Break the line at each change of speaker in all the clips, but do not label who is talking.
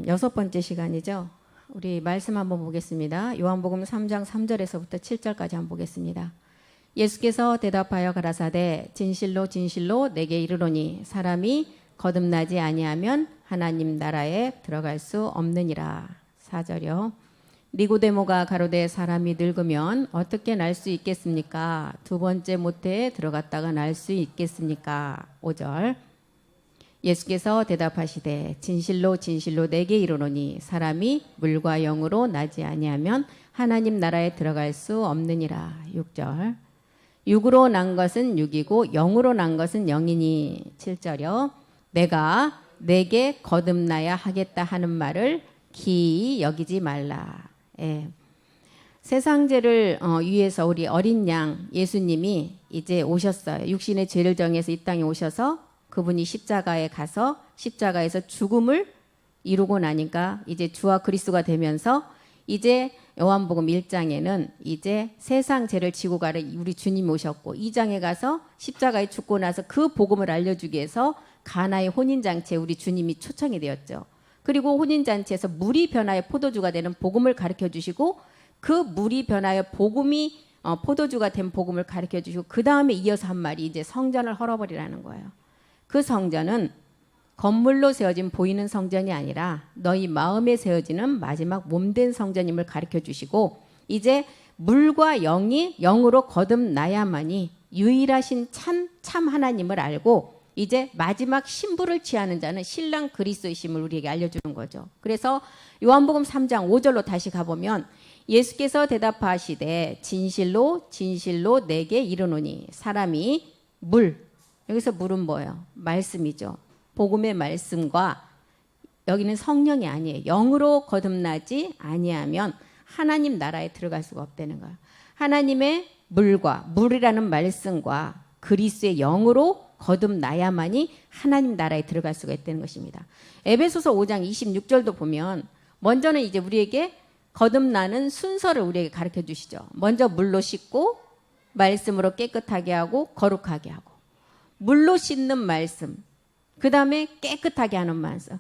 6번째 시간이죠. 우리 말씀 한번 보겠습니다. 요한복음 3장 3절에서부터 7절까지 한번 보겠습니다. 예수께서 대답하여 가라사대 진실로 진실로 내게 이르노니 사람이 거듭나지 아니하면 하나님 나라에 들어갈 수 없느니라. 4절이요. 니고데모가 가로되 사람이 늙으면 어떻게 날 수 있겠습니까? 두 번째 모태에 들어갔다가 날 수 있겠습니까? 5절. 예수께서 대답하시되 진실로 진실로 내게 이르노니 사람이 물과 영으로 나지 아니하면 하나님 나라에 들어갈 수 없느니라. 6절. 육으로 난 것은 육이고 영으로 난 것은 영이니. 7절이요. 내가 내게 거듭나야 하겠다 하는 말을 기이 여기지 말라. 예. 세상 죄를 위해서 우리 어린 양 예수님이 이제 오셨어요. 육신의 죄를 정해서 이 땅에 오셔서 그분이 십자가에 가서 십자가에서 죽음을 이루고 나니까 이제 주와 그리스도가 되면서 이제 요한복음 1장에는 이제 세상 죄를 지고 가려 우리 주님이 오셨고 2장에 가서 십자가에 죽고 나서 그 복음을 알려주기 위해서 가나의 혼인잔치에 우리 주님이 초청이 되었죠. 그리고 혼인잔치에서 물이 변하여 포도주가 되는 복음을 가르쳐 주시고 그 물이 변하여 복음이 포도주가 된 복음을 가르쳐 주시고 그 다음에 이어서 한 말이 이제 성전을 헐어버리라는 거예요. 그 성전은 건물로 세워진 보이는 성전이 아니라 너희 마음에 세워지는 마지막 몸된 성전임을 가르쳐 주시고 이제 물과 영이 영으로 거듭나야만이 유일하신 참 하나님을 알고 이제 마지막 신부를 취하는 자는 신랑 그리스도이심을 우리에게 알려주는 거죠. 그래서 요한복음 3장 5절로 다시 가보면 예수께서 대답하시되 진실로 진실로 내게 이르노니 사람이 물, 여기서 물은 뭐예요? 말씀이죠. 복음의 말씀과 여기는 성령이 아니에요. 영으로 거듭나지 아니하면 하나님 나라에 들어갈 수가 없다는 거예요. 하나님의 물이라는 말씀과 그리스도의 영으로 거듭나야만이 하나님 나라에 들어갈 수가 있다는 것입니다. 에베소서 5장 26절도 보면 먼저는 이제 우리에게 거듭나는 순서를 우리에게 가르쳐 주시죠. 먼저 물로 씻고 말씀으로 깨끗하게 하고 거룩하게 하고 물로 씻는 말씀, 그 다음에 깨끗하게 하는 말씀.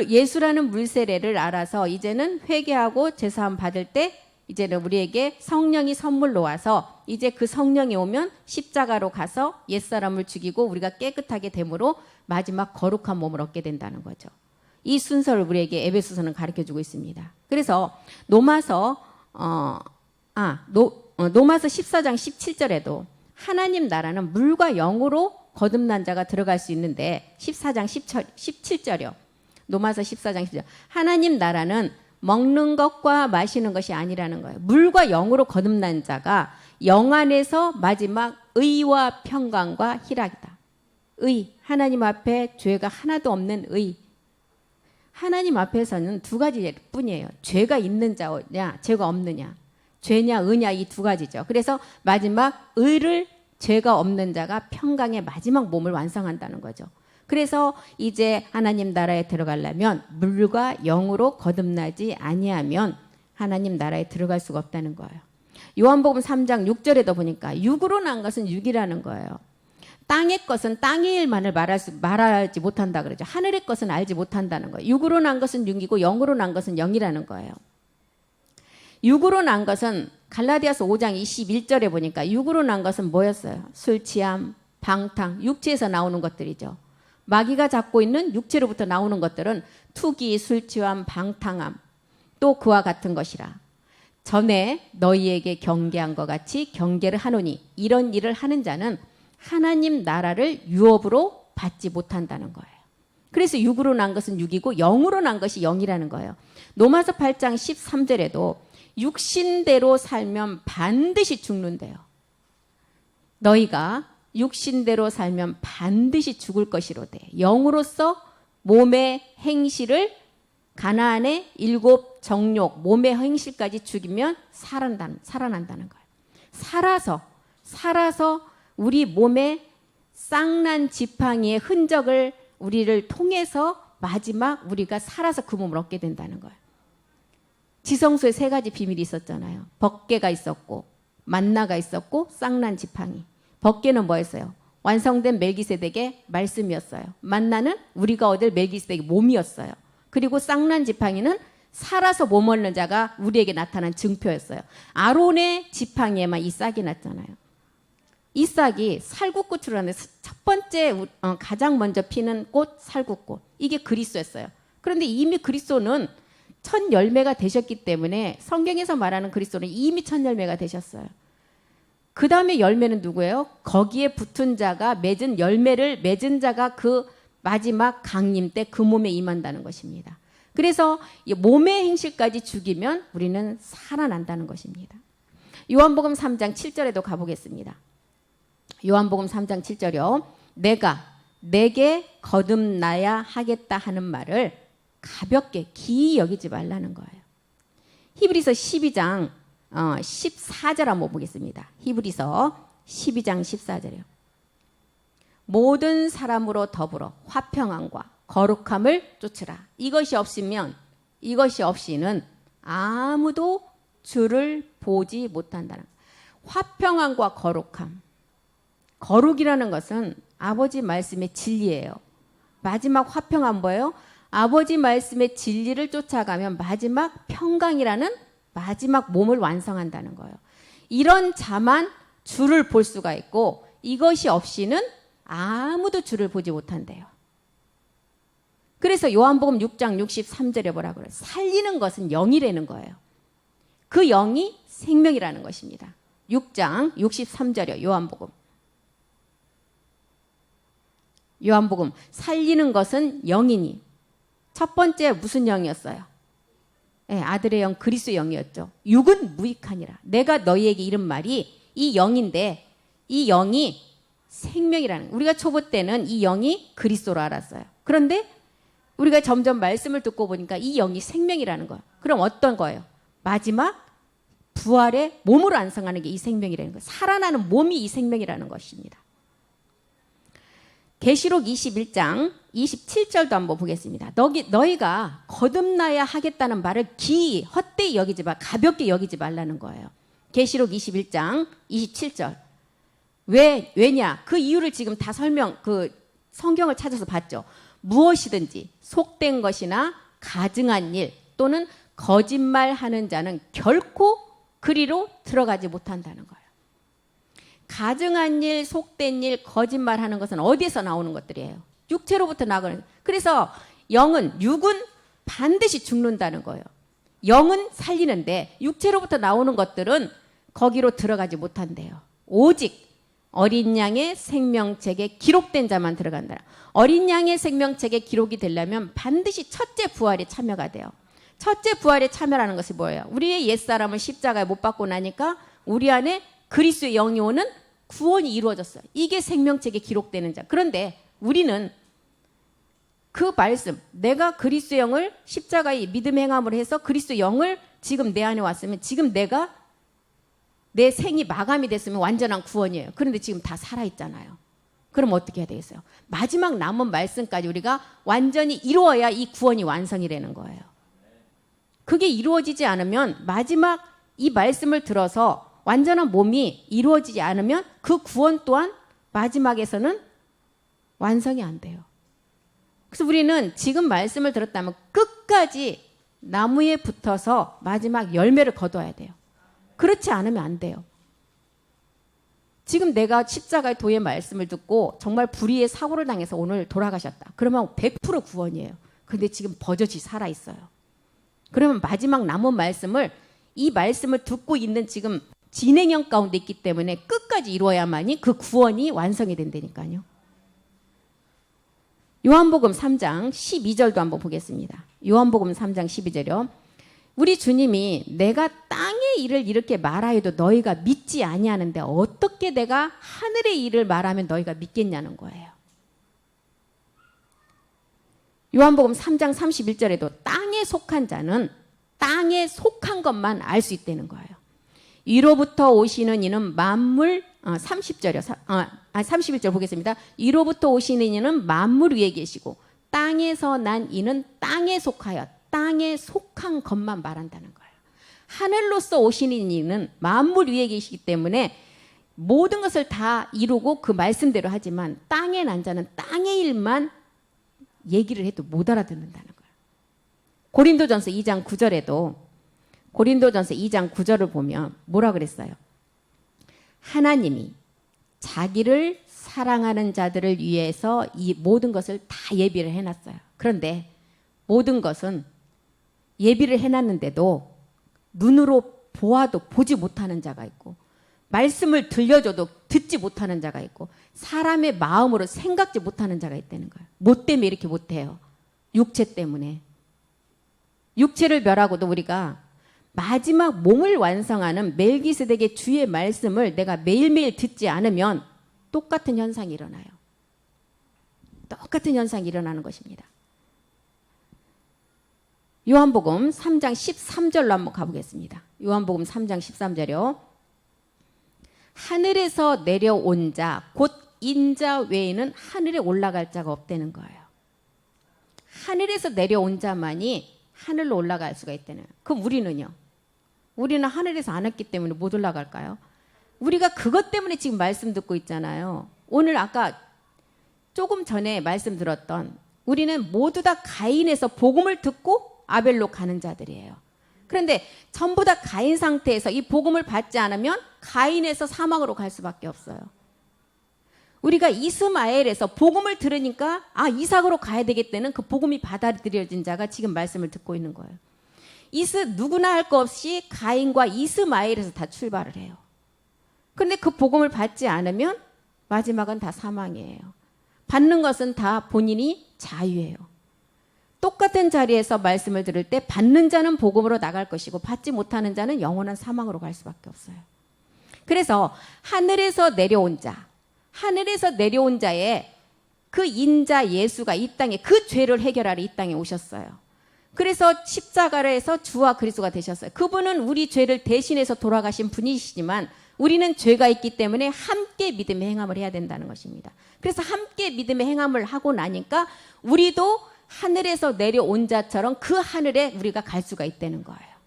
예수라는 물세례를 알아서 이제는 회개하고 제사함 받을 때 이제는 우리에게 성령이 선물로 와서 이제 그 성령이 오면 십자가로 가서 옛사람을 죽이고 우리가 깨끗하게 됨으로 마지막 거룩한 몸을 얻게 된다는 거죠. 이 순서를 우리에게 에베소서는 가르쳐주고 있습니다. 그래서 노마서 14장 17절에도 하나님 나라는 물과 영으로 거듭난 자가 들어갈 수 있는데 14장 17절이요. 노마서 14장 17절. 하나님 나라는 먹는 것과 마시는 것이 아니라는 거예요. 물과 영으로 거듭난 자가 영 안에서 마지막 의와 평강과 희락이다. 의, 하나님 앞에 죄가 하나도 없는 의. 하나님 앞에서는 두 가지 뿐이에요. 죄가 있는 자냐, 죄가 없느냐. 죄냐, 의냐 이 두 가지죠. 그래서 마지막 의를 죄가 없는 자가 평강의 마지막 몸을 완성한다는 거죠. 그래서 이제 하나님 나라에 들어가려면 물과 영으로 거듭나지 아니하면 하나님 나라에 들어갈 수가 없다는 거예요. 요한복음 3장 6절에도 보니까 육으로 난 것은 육이라는 거예요. 땅의 것은 땅의 일만을 말하지 못한다 그러죠. 하늘의 것은 알지 못한다는 거예요. 육으로 난 것은 육이고 영으로 난 것은 영이라는 거예요. 육으로 난 것은 갈라디아서 5장 21절에 보니까 육으로 난 것은 뭐였어요? 술 취함, 방탕, 육체에서 나오는 것들이죠. 마귀가 잡고 있는 육체로부터 나오는 것들은 투기, 술 취함, 방탕함, 또 그와 같은 것이라. 전에 너희에게 경계한 것 같이 경계를 하노니 이런 일을 하는 자는 하나님 나라를 유업으로 받지 못한다는 거예요. 그래서 육으로 난 것은 육이고 영으로 난 것이 영이라는 거예요. 로마서 8장 13절에도 육신대로 살면 반드시 죽는데요. 너희가 육신대로 살면 반드시 죽을 것이로되 영으로서 몸의 행실을 가나안의 7 정욕 몸의 행실까지 죽이면 살아난다는 거예요. 살아서 우리 몸에 쌍난 지팡이의 흔적을 우리를 통해서 마지막 우리가 살아서 그 몸을 얻게 된다는 거예요. 지성소에 3가지 비밀이 있었잖아요. 법궤가 있었고 만나가 있었고 쌍난 지팡이. 법궤는 뭐였어요? 완성된 멜기세덱의 말씀이었어요. 만나는 우리가 얻을 멜기세덱의 몸이었어요. 그리고 쌍난 지팡이는 살아서 몸 얻는 자가 우리에게 나타난 증표였어요. 아론의 지팡이에만 이 싹이 났잖아요. 이 싹이 살구꽃으로 하는데 첫 번째 가장 먼저 피는 꽃 살구꽃. 이게 그리스도였어요. 그런데 이미 그리스도는 첫 열매가 되셨기 때문에 성경에서 말하는 그리스도는 이미 첫 열매가 되셨어요. 그 다음에 열매는 누구예요? 거기에 붙은 자가 맺은 열매를 맺은 자가 그 마지막 강림 때 그 몸에 임한다는 것입니다. 그래서 몸의 행실까지 죽이면 우리는 살아난다는 것입니다. 요한복음 3장 7절에도 가보겠습니다. 요한복음 3장 7절이요. 내가 내게 거듭나야 하겠다 하는 말을 가볍게 기이 여기지 말라는 거예요. 히브리서 12장 14절 한번 보겠습니다. 히브리서 12장 14절이요. 모든 사람으로 더불어 화평함과 거룩함을 쫓으라. 이것이 없이는 아무도 주를 보지 못한다는 거예요. 화평함과 거룩함. 거룩이라는 것은 아버지 말씀의 진리예요. 마지막 화평함 뭐예요? 아버지 말씀의 진리를 쫓아가면 마지막 평강이라는 마지막 몸을 완성한다는 거예요. 이런 자만 주를 볼 수가 있고 이것이 없이는 아무도 주를 보지 못한대요. 그래서 요한복음 6장 63절에 뭐라 그래요? 살리는 것은 영이라는 거예요. 그 영이 생명이라는 것입니다. 6장 63절이요. 요한복음 살리는 것은 영이니 첫 번째 무슨 영이었어요? 네, 아들의 영 그리스도의 영이었죠. 육은 무익하니라. 내가 너희에게 이른 말이 이 영인데 이 영이 생명이라는 우리가 초보 때는 이 영이 그리스도로 알았어요. 그런데 우리가 점점 말씀을 듣고 보니까 이 영이 생명이라는 거예요. 그럼 어떤 거예요? 마지막 부활의 몸으로 완성하는 게 이 생명이라는 거예요. 살아나는 몸이 이 생명이라는 것입니다. 계시록 21장 27절도 한번 보겠습니다. 너희가 거듭나야 하겠다는 말을 기이 헛되이 여기지 말, 가볍게 여기지 말라는 거예요. 계시록 21장 27절. 왜냐? 그 이유를 지금 다 성경을 찾아서 봤죠. 무엇이든지 속된 것이나 가증한 일 또는 거짓말하는 자는 결코 그리로 들어가지 못한다는 거예요. 가증한 일, 속된 일, 거짓말하는 것은 어디에서 나오는 것들이에요? 육체로부터 나오는. 그래서 육은 반드시 죽는다는 거예요. 영은 살리는데 육체로부터 나오는 것들은 거기로 들어가지 못한대요. 오직 어린 양의 생명책에 기록된 자만 들어간다. 어린 양의 생명책에 기록이 되려면 반드시 첫째 부활에 참여가 돼요. 첫째 부활에 참여라는 것이 뭐예요? 우리의 옛사람을 십자가에 못 박고 나니까 우리 안에 그리스도의 영이 오는 구원이 이루어졌어요. 이게 생명책에 기록되는 자. 그런데 우리는 그 말씀, 내가 그리스도의 영을 십자가의 믿음의 행함으로 해서 그리스도의 영을 지금 내 안에 왔으면 지금 내 생이 마감이 됐으면 완전한 구원이에요. 그런데 지금 다 살아있잖아요. 그럼 어떻게 해야 되겠어요? 마지막 남은 말씀까지 우리가 완전히 이루어야 이 구원이 완성이라는 거예요. 그게 이루어지지 않으면 마지막 이 말씀을 들어서 완전한 몸이 이루어지지 않으면 그 구원 또한 마지막에서는 완성이 안 돼요. 그래서 우리는 지금 말씀을 들었다면 끝까지 나무에 붙어서 마지막 열매를 거둬야 돼요. 그렇지 않으면 안 돼요. 지금 내가 십자가의 도의 말씀을 듣고 정말 불의의 사고를 당해서 오늘 돌아가셨다. 그러면 100% 구원이에요. 근데 지금 버젓이 살아있어요. 그러면 마지막 남은 말씀을 이 말씀을 듣고 있는 지금 진행형 가운데 있기 때문에 끝까지 이루어야만이 그 구원이 완성이 된다니까요. 요한복음 3장 12절도 한번 보겠습니다. 요한복음 3장 12절이요. 우리 주님이 내가 땅의 일을 이렇게 말하여도 너희가 믿지 아니하는데 어떻게 내가 하늘의 일을 말하면 너희가 믿겠냐는 거예요. 요한복음 3장 31절에도 땅에 속한 자는 땅에 속한 것만 알 수 있다는 거예요. 위로부터 오시는 이는 만물 30절이요. 31절 보겠습니다. 위로부터 오시는 이는 만물 위에 계시고 땅에서 난 이는 땅에 속하여 땅에 속한 것만 말한다는 거예요. 하늘로서 오시는 이는 만물 위에 계시기 때문에 모든 것을 다 이루고 그 말씀대로 하지만 땅에 난 자는 땅의 일만 얘기를 해도 못 알아듣는다는 거예요. 고린도전서 2장 9절에도 고린도전서 2장 9절을 보면 뭐라 그랬어요? 하나님이 자기를 사랑하는 자들을 위해서 이 모든 것을 다 예비를 해놨어요. 그런데 모든 것은 예비를 해놨는데도 눈으로 보아도 보지 못하는 자가 있고 말씀을 들려줘도 듣지 못하는 자가 있고 사람의 마음으로 생각지 못하는 자가 있다는 거예요. 뭐 때문에 이렇게 못해요? 육체 때문에. 육체를 멸하고도 우리가 마지막 몸을 완성하는 멜기세덱의 주의 말씀을 내가 매일매일 듣지 않으면 똑같은 현상이 일어나요. 똑같은 현상이 일어나는 것입니다. 요한복음 3장 13절로 한번 가보겠습니다. 요한복음 3장 13절이요. 하늘에서 내려온 자, 곧 인자 외에는 하늘에 올라갈 자가 없다는 거예요. 하늘에서 내려온 자만이 하늘로 올라갈 수가 있다는 거예요. 그럼 우리는요? 우리는 하늘에서 안 왔기 때문에 못 올라갈까요? 우리가 그것 때문에 지금 말씀 듣고 있잖아요. 오늘 아까 조금 전에 말씀 들었던 우리는 모두 다 가인에서 복음을 듣고 아벨로 가는 자들이에요. 그런데 전부 다 가인 상태에서 이 복음을 받지 않으면 가인에서 사망으로 갈 수밖에 없어요. 우리가 이스마엘에서 복음을 들으니까 이삭으로 가야 되겠다는 그 복음이 받아들여진 자가 지금 말씀을 듣고 있는 거예요. 누구나 할 것 없이 가인과 이스마엘에서 다 출발을 해요. 그런데 그 복음을 받지 않으면 마지막은 다 사망이에요. 받는 것은 다 본인이 자유예요. 똑같은 자리에서 말씀을 들을 때 받는 자는 복음으로 나갈 것이고 받지 못하는 자는 영원한 사망으로 갈 수밖에 없어요. 그래서 하늘에서 내려온 자, 하늘에서 내려온 자의 그 인자 예수가 이 땅에 그 죄를 해결하러 이 땅에 오셨어요. 그래서 십자가에서 주와 그리스도가 되셨어요. 그분은 우리 죄를 대신해서 돌아가신 분이시지만 우리는 죄가 있기 때문에 함께 믿음의 행함을 해야 된다는 것입니다. 그래서 함께 믿음의 행함을 하고 나니까 우리도 하늘에서 내려온 자처럼 그 하늘에 우리가 갈 수가 있다는 거예요.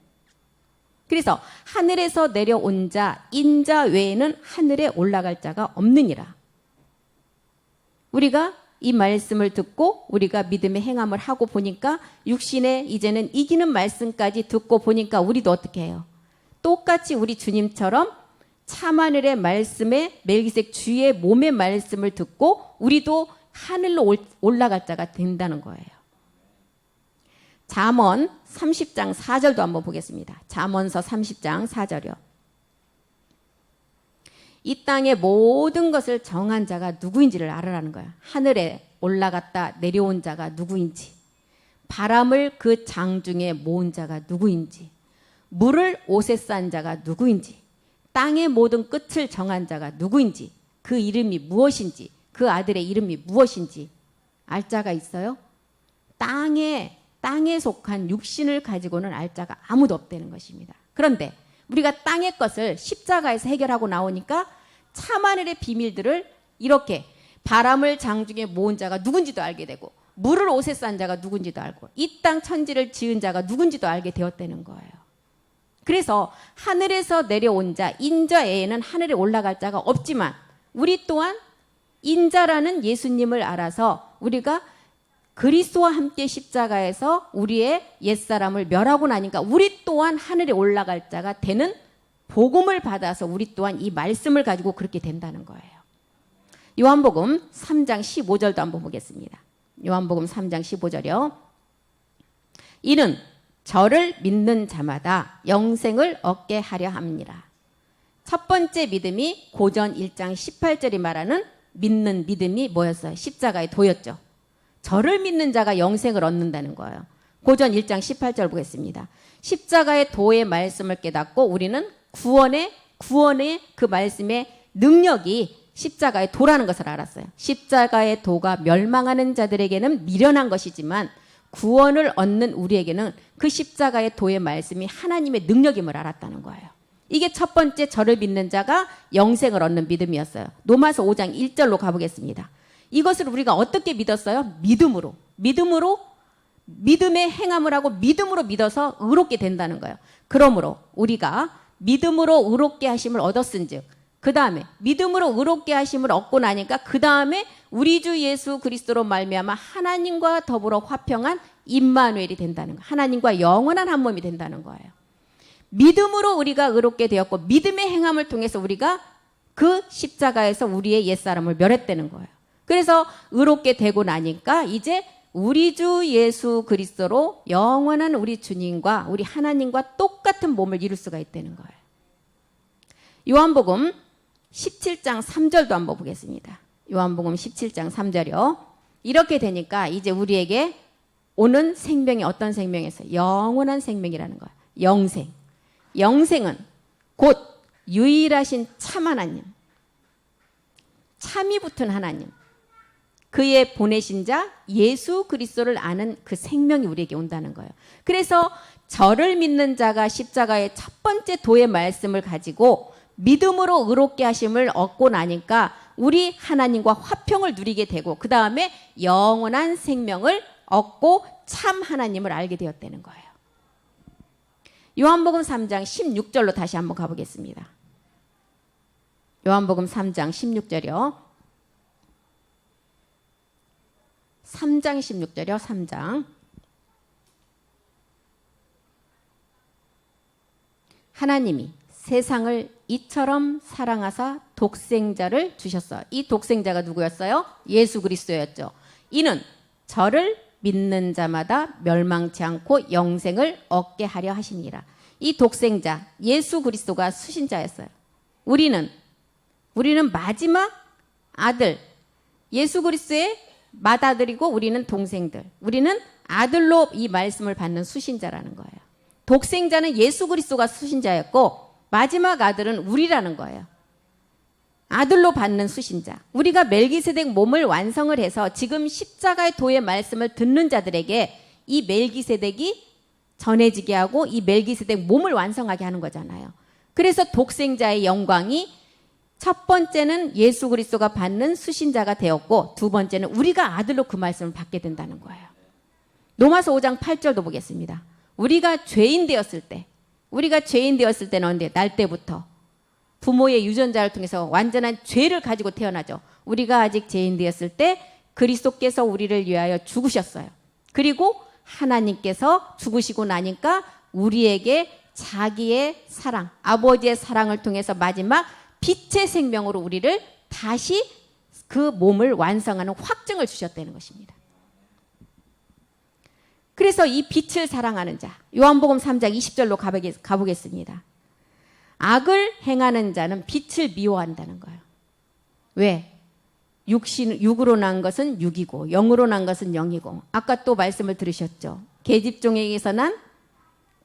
그래서 하늘에서 내려온 자, 인자 외에는 하늘에 올라갈 자가 없느니라. 우리가 이 말씀을 듣고 우리가 믿음의 행함을 하고 보니까 육신에 이제는 이기는 말씀까지 듣고 보니까 우리도 어떻게 해요? 똑같이 우리 주님처럼 참하늘의 말씀에 멜기세덱 주의 몸의 말씀을 듣고 우리도 하늘로 올라갈 자가 된다는 거예요. 잠언 30장 4절도 한번 보겠습니다. 잠언서 30장 4절이요. 이 땅의 모든 것을 정한 자가 누구인지를 알아라는 거야. 하늘에 올라갔다 내려온 자가 누구인지, 바람을 그 장중에 모은 자가 누구인지, 물을 옷에 싼 자가 누구인지, 땅의 모든 끝을 정한 자가 누구인지, 그 이름이 무엇인지, 그 아들의 이름이 무엇인지 알 자가 있어요? 땅에 속한 육신을 가지고는 알 자가 아무도 없다는 것입니다. 그런데 우리가 땅의 것을 십자가에서 해결하고 나오니까 참하늘의 비밀들을 이렇게 바람을 장중에 모은 자가 누군지도 알게 되고 물을 옷에 싼 자가 누군지도 알고 이 땅 천지를 지은 자가 누군지도 알게 되었다는 거예요. 그래서 하늘에서 내려온 자 인자 외에는 하늘에 올라갈 자가 없지만 우리 또한 인자라는 예수님을 알아서 우리가 그리스도와 함께 십자가에서 우리의 옛사람을 멸하고 나니까 우리 또한 하늘에 올라갈 자가 되는 복음을 받아서 우리 또한 이 말씀을 가지고 그렇게 된다는 거예요. 요한복음 3장 15절도 한번 보겠습니다. 요한복음 3장 15절이요. 이는 저를 믿는 자마다 영생을 얻게 하려 함이라. 첫 번째 믿음이 고전 1장 18절이 말하는 믿는 믿음이 뭐였어요? 십자가의 도였죠. 저를 믿는 자가 영생을 얻는다는 거예요. 고전 1장 18절 보겠습니다. 십자가의 도의 말씀을 깨닫고 우리는 구원의 그 말씀의 능력이 십자가의 도라는 것을 알았어요. 십자가의 도가 멸망하는 자들에게는 미련한 것이지만 구원을 얻는 우리에게는 그 십자가의 도의 말씀이 하나님의 능력임을 알았다는 거예요. 이게 첫 번째 저를 믿는 자가 영생을 얻는 믿음이었어요. 로마서 5장 1절로 가보겠습니다. 이것을 우리가 어떻게 믿었어요? 믿음으로 믿음의 행함을 하고 믿음으로 믿어서 의롭게 된다는 거예요. 그러므로 우리가 믿음으로 의롭게 하심을 얻었은즉 그 다음에 믿음으로 의롭게 하심을 얻고 나니까 그 다음에 우리 주 예수 그리스도로 말미암아 하나님과 더불어 화평한 임마누엘이 된다는 거예요. 하나님과 영원한 한 몸이 된다는 거예요. 믿음으로 우리가 의롭게 되었고 믿음의 행함을 통해서 우리가 그 십자가에서 우리의 옛사람을 멸했다는 거예요. 그래서 의롭게 되고 나니까 이제 우리 주 예수 그리스도로 영원한 우리 주님과 우리 하나님과 똑같은 몸을 이룰 수가 있다는 거예요. 요한복음 17장 3절도 한번 보겠습니다. 요한복음 17장 3절이요. 이렇게 되니까 이제 우리에게 오는 생명이 어떤 생명이었어요? 영원한 생명이라는 거예요. 영생. 영생은 곧 유일하신 참 하나님, 참이 붙은 하나님, 그의 보내신 자 예수 그리스도를 아는 그 생명이 우리에게 온다는 거예요. 그래서 저를 믿는 자가 십자가의 첫 번째 도의 말씀을 가지고 믿음으로 의롭게 하심을 얻고 나니까 우리 하나님과 화평을 누리게 되고 그 다음에 영원한 생명을 얻고 참 하나님을 알게 되었다는 거예요. 요한복음 3장 16절로 다시 한번 가보겠습니다. 요한복음 3장 16절이요. 3장 16절이요. 3장. 하나님이 세상을 이처럼 사랑하사 독생자를 주셨어요. 이 독생자가 누구였어요? 예수 그리스도였죠. 이는 저를 믿는 자마다 멸망치 않고 영생을 얻게 하려 하시니라. 이 독생자 예수 그리스도가 수신자였어요. 우리는 마지막 아들 예수 그리스도의 맏아들이고 우리는 동생들. 우리는 아들로 이 말씀을 받는 수신자라는 거예요. 독생자는 예수 그리스도가 수신자였고 마지막 아들은 우리라는 거예요. 아들로 받는 수신자. 우리가 멜기세덱 몸을 완성을 해서 지금 십자가의 도의 말씀을 듣는 자들에게 이 멜기세덱이 전해지게 하고 이 멜기세덱 몸을 완성하게 하는 거잖아요. 그래서 독생자의 영광이 첫 번째는 예수 그리스도가 받는 수신자가 되었고 두 번째는 우리가 아들로 그 말씀을 받게 된다는 거예요. 로마서 5장 8절도 보겠습니다. 우리가 죄인 되었을 때는 언제? 날 때부터 부모의 유전자를 통해서 완전한 죄를 가지고 태어나죠. 우리가 아직 죄인 되었을 때 그리스도께서 우리를 위하여 죽으셨어요. 그리고 하나님께서 죽으시고 나니까 우리에게 자기의 사랑, 아버지의 사랑을 통해서 마지막 빛의 생명으로 우리를 다시 그 몸을 완성하는 확증을 주셨다는 것입니다. 그래서 이 빛을 사랑하는 자, 요한복음 3장 20절로 가보겠습니다. 악을 행하는 자는 빛을 미워한다는 거예요. 왜? 육으로 난 것은 육이고 영으로 난 것은 영이고 아까 또 말씀을 들으셨죠. 계집종에게서 난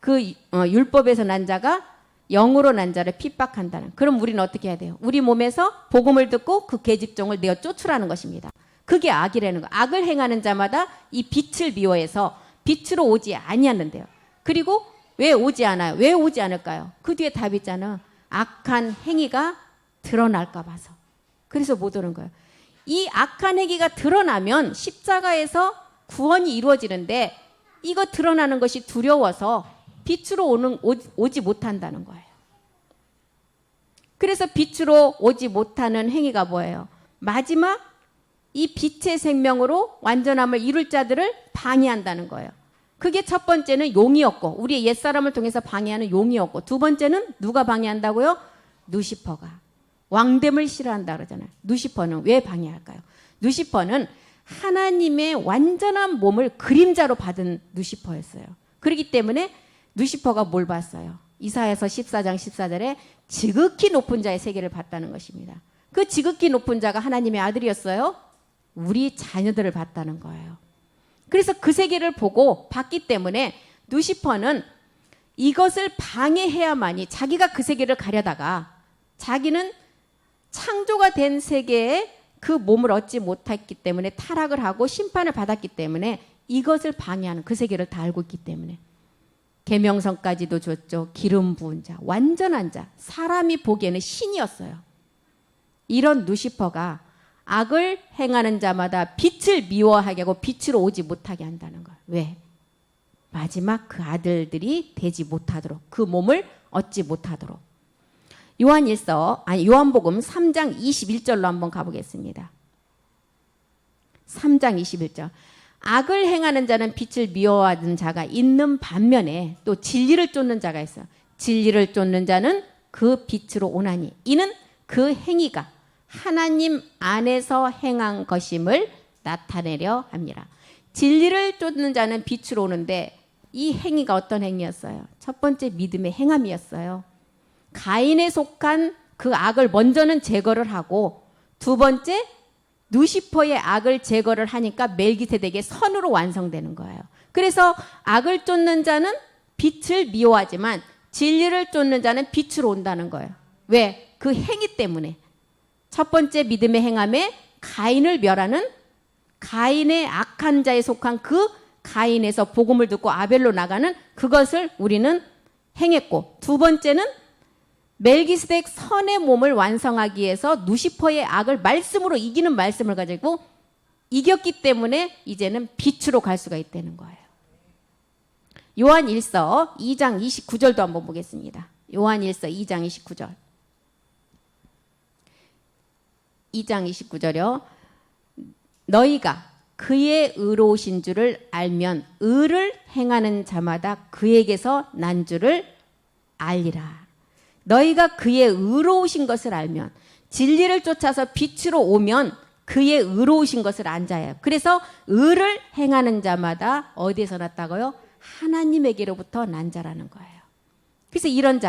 그 율법에서 난 자가 영으로 난 자를 핍박한다는. 그럼 우리는 어떻게 해야 돼요? 우리 몸에서 복음을 듣고 그 계집종을 내어 쫓으라는 것입니다. 그게 악이라는 거. 악을 행하는 자마다 이 빛을 미워해서 빛으로 오지 아니하는데요. 그리고 왜 오지 않아요? 왜 오지 않을까요? 그 뒤에 답이 있잖아. 악한 행위가 드러날까 봐서. 그래서 못 오는 거예요. 이 악한 행위가 드러나면 십자가에서 구원이 이루어지는데 이거 드러나는 것이 두려워서 빛으로 오지 못한다는 거예요. 그래서 빛으로 오지 못하는 행위가 뭐예요? 마지막 이 빛의 생명으로 완전함을 이룰 자들을 방해한다는 거예요. 그게 첫 번째는 용이었고 우리의 옛사람을 통해서 방해하는 용이었고 두 번째는 누가 방해한다고요? 누시퍼가. 왕됨을 싫어한다 그러잖아요. 누시퍼는 왜 방해할까요? 누시퍼는 하나님의 완전한 몸을 그림자로 받은 누시퍼였어요. 그렇기 때문에 누시퍼가 뭘 봤어요? 이사야서 14장 14절에 지극히 높은 자의 세계를 봤다는 것입니다. 그 지극히 높은 자가 하나님의 아들이었어요. 우리 자녀들을 봤다는 거예요. 그래서 그 세계를 보고 봤기 때문에 누시퍼는 이것을 방해해야만이 자기가 그 세계를 가려다가 자기는 창조가 된 세계에 그 몸을 얻지 못했기 때문에 타락을 하고 심판을 받았기 때문에 이것을 방해하는 그 세계를 다 알고 있기 때문에 계명성까지도 줬죠. 기름 부은 자, 완전한 자, 사람이 보기에는 신이었어요. 이런 누시퍼가 악을 행하는 자마다 빛을 미워하게 하고 빛으로 오지 못하게 한다는 거예요. 왜? 마지막 그 아들들이 되지 못하도록, 그 몸을 얻지 못하도록. 요한복음 3장 21절로 한번 가보겠습니다. 3장 21절. 악을 행하는 자는 빛을 미워하는 자가 있는 반면에 또 진리를 쫓는 자가 있어요. 진리를 쫓는 자는 그 빛으로 오나니 이는 그 행위가 하나님 안에서 행한 것임을 나타내려 합니다. 진리를 쫓는 자는 빛으로 오는데 이 행위가 어떤 행위였어요? 첫 번째 믿음의 행함이었어요. 가인에 속한 그 악을 먼저는 제거를 하고 두 번째 루시퍼의 악을 제거를 하니까 멜기세덱의 선으로 완성되는 거예요. 그래서 악을 쫓는 자는 빛을 미워하지만 진리를 쫓는 자는 빛으로 온다는 거예요. 왜? 그 행위 때문에. 첫 번째 믿음의 행함에 가인을 멸하는 가인의 악한 자에 속한 그 가인에서 복음을 듣고 아벨로 나가는 그것을 우리는 행했고 두 번째는 멜기스덱 선의 몸을 완성하기 위해서 루시퍼의 악을 말씀으로 이기는 말씀을 가지고 이겼기 때문에 이제는 빛으로 갈 수가 있다는 거예요. 요한 1서 2장 29절도 한번 보겠습니다. 요한 1서 2장 29절. 2장 29절이요. 너희가 그의 의로우신 줄을 알면 의를 행하는 자마다 그에게서 난 줄을 알리라. 너희가 그의 의로우신 것을 알면 진리를 쫓아서 빛으로 오면 그의 의로우신 것을 안 자예요. 그래서 의를 행하는 자마다 어디에서 났다고요? 하나님에게로부터 난 자라는 거예요. 그래서 이런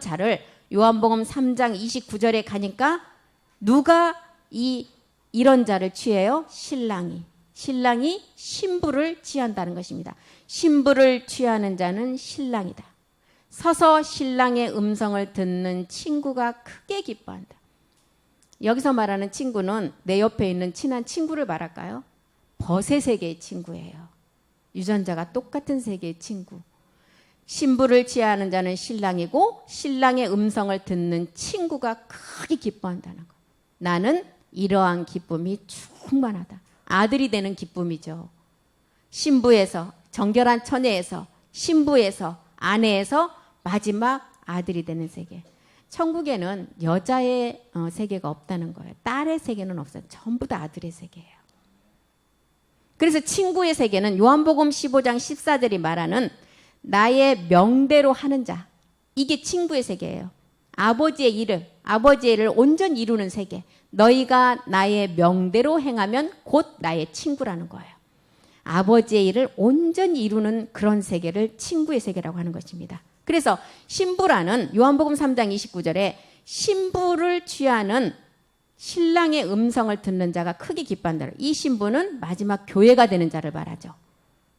자를 요한복음 3장 29절에 가니까 누가 이런 자를 취해요? 신랑이 신부를 취한다는 것입니다. 신부를 취하는 자는 신랑이다. 서서 신랑의 음성을 듣는 친구가 크게 기뻐한다. 여기서 말하는 친구는 내 옆에 있는 친한 친구를 말할까요? 벗의 세계의 친구예요. 유전자가 똑같은 세계의 친구. 신부를 취하는 자는 신랑이고 신랑의 음성을 듣는 친구가 크게 기뻐한다는 것. 나는 이러한 기쁨이 충만하다. 아들이 되는 기쁨이죠. 신부에서 정결한 처녀에서 신부에서 아내에서 마지막 아들이 되는 세계. 천국에는 여자의 세계가 없다는 거예요. 딸의 세계는 없어요. 전부 다 아들의 세계예요. 그래서 친구의 세계는 요한복음 15장 14절이 말하는 나의 명대로 하는 자. 이게 친구의 세계예요. 아버지의 일을 온전히 이루는 세계. 너희가 나의 명대로 행하면 곧 나의 친구라는 거예요. 아버지의 일을 온전히 이루는 그런 세계를 친구의 세계라고 하는 것입니다. 그래서 신부라는 요한복음 3장 29절에 신부를 취하는 신랑의 음성을 듣는 자가 크게 기뻐한다. 이 신부는 마지막 교회가 되는 자를 말하죠.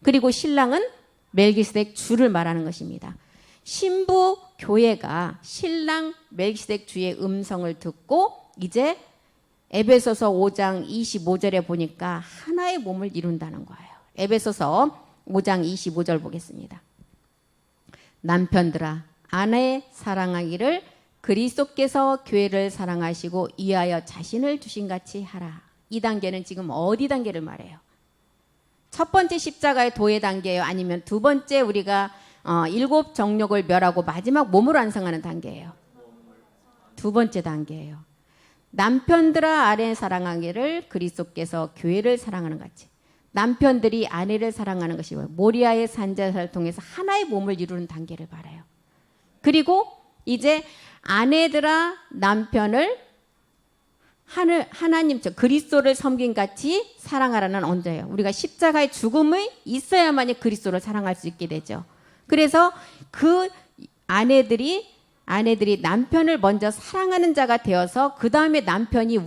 그리고 신랑은 멜기스덱 주를 말하는 것입니다. 신부 교회가 신랑 멜기스덱 주의 음성을 듣고 이제 에베소서 5장 25절에 보니까 하나의 몸을 이룬다는 거예요. 에베소서 5장 25절 보겠습니다. 남편들아 아내 사랑하기를 그리스도께서 교회를 사랑하시고 이하여 자신을 주신 같이 하라. 이 단계는 지금 어디 단계를 말해요? 첫 번째 십자가의 도의 단계예요? 아니면 두 번째 우리가 일곱 정욕을 멸하고 마지막 몸을 완성하는 단계예요? 두 번째 단계예요. 남편들아 아내 사랑하기를 그리스도께서 교회를 사랑하는 같이. 남편들이 아내를 사랑하는 것이 모리아의 산자사를 통해서 하나의 몸을 이루는 단계를 말해요. 그리고 이제 아내들아 남편을 하나님 그리스도를 섬긴 같이 사랑하라는 언제예요? 우리가 십자가의 죽음이 있어야만이 그리스도를 사랑할 수 있게 되죠. 그래서 그 아내들이 남편을 먼저 사랑하는 자가 되어서 그 다음에 남편이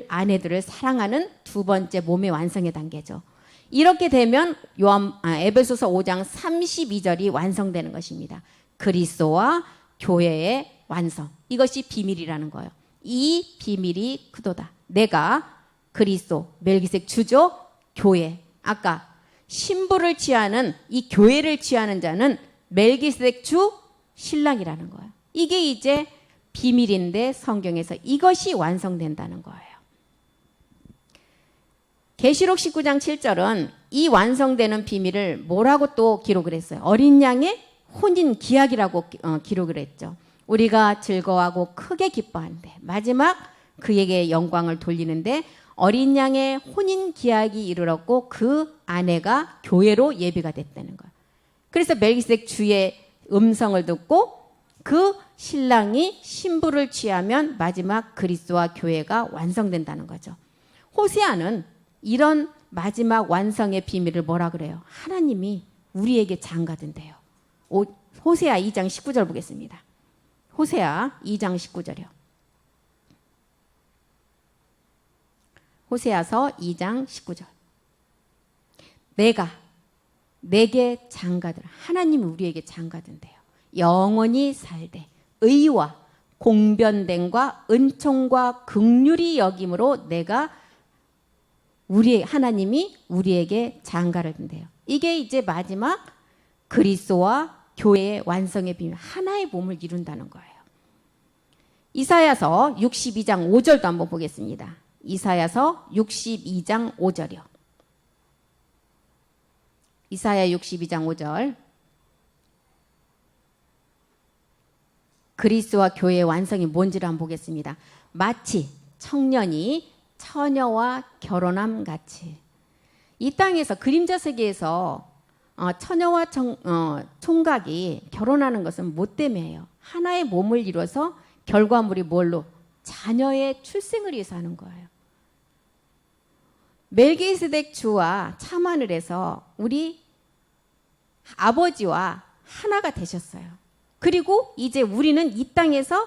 아내들을 사랑하는 두 번째 몸의 완성의 단계죠. 이렇게 되면 에베소서 5장 32절이 완성되는 것입니다. 그리스도와 교회의 완성. 이것이 비밀이라는 거예요. 이 비밀이 그도다. 내가 그리스도, 멜기스덱 주죠, 교회. 아까 신부를 취하는 이 교회를 취하는 자는 멜기스덱 주 신랑이라는 거예요. 이게 이제 비밀인데 성경에서 이것이 완성된다는 거예요. 계시록 19장 7절은 이 완성되는 비밀을 뭐라고 또 기록을 했어요? 어린 양의 혼인 기약이라고 기록을 했죠. 우리가 즐거워하고 크게 기뻐하는데 마지막 그에게 영광을 돌리는데 어린 양의 혼인 기약이 이르렀고 그 아내가 교회로 예비가 됐다는 거예요. 그래서 멜기세덱 주의 음성을 듣고 그 신랑이 신부를 취하면 마지막 그리스도와 교회가 완성된다는 거죠. 호세아는 이런 마지막 완성의 비밀을 뭐라 그래요? 하나님이 우리에게 장가든대요. 호세아 2장 19절 보겠습니다. 호세아 2장 19절이요. 호세아서 2장 19절. 내게 장가들어. 하나님이 우리에게 장가든대요. 영원히 살되 의와 공변됨과 은총과 긍휼이 여김으로 하나님이 우리에게 장가를 든대요. 이게 이제 마지막 그리스도와 교회의 완성의 비밀, 하나의 몸을 이룬다는 거예요. 이사야서 62장 5절도 한번 보겠습니다. 이사야서 62장 5절이요. 이사야 62장 5절. 그리스도와 교회의 완성이 뭔지를 한번 보겠습니다. 마치 청년이 처녀와 결혼함 같이. 이 땅에서 그림자 세계에서 처녀와 총각이 결혼하는 것은 뭐 때문에요? 하나의 몸을 이뤄서 결과물이 뭘로? 자녀의 출생을 위해서 하는 거예요. 멜기세덱 주와 참하늘에서 우리 아버지와 하나가 되셨어요. 그리고 이제 우리는 이 땅에서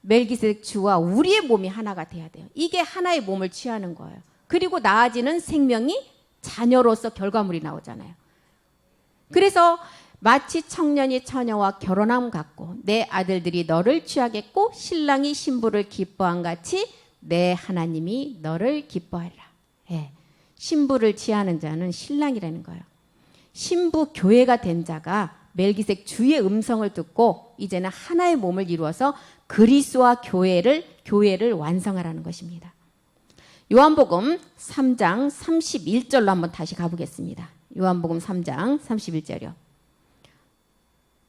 멜기세덱 주와 우리의 몸이 하나가 돼야 돼요. 이게 하나의 몸을 취하는 거예요. 그리고 나아지는 생명이 자녀로서 결과물이 나오잖아요. 그래서 마치 청년이 처녀와 결혼함 같고 내 아들들이 너를 취하겠고 신랑이 신부를 기뻐한 같이 내 하나님이 너를 기뻐하리라. 예. 신부를 취하는 자는 신랑이라는 거예요. 신부 교회가 된 자가 멜기세덱 주의 음성을 듣고 이제는 하나의 몸을 이루어서 그리스도와 교회를 완성하라는 것입니다. 요한복음 3장 31절로 한번 다시 가보겠습니다. 요한복음 3장 31절이요.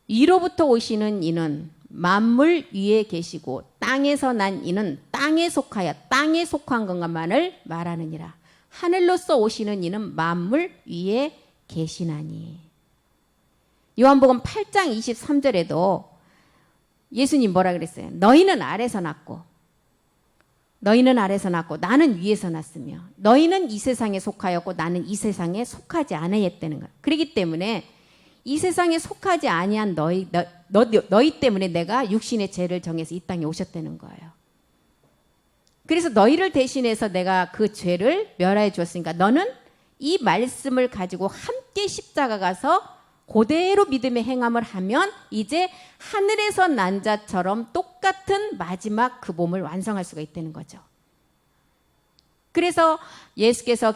위로부터 오시는 이는 만물 위에 계시고 땅에서 난 이는 땅에 속하여 땅에 속한 것만을 말하느니라. 하늘로서 오시는 이는 만물 위에 계시나니. 요한복음 8장 23절에도 예수님 뭐라 그랬어요? 너희는 아래서 났고 나는 위에서 났으며 너희는 이 세상에 속하였고 나는 이 세상에 속하지 아니했다는 거야. 그렇기 때문에 이 세상에 속하지 아니한 너희 때문에 내가 육신의 죄를 정해서 이 땅에 오셨다는 거예요. 그래서 너희를 대신해서 내가 그 죄를 멸하여 주었으니까 너는 이 말씀을 가지고 함께 십자가 가서 그대로 믿음의 행함을 하면 이제 하늘에서 난 자처럼 똑같은 마지막 그 몸을 완성할 수가 있다는 거죠. 그래서 예수께서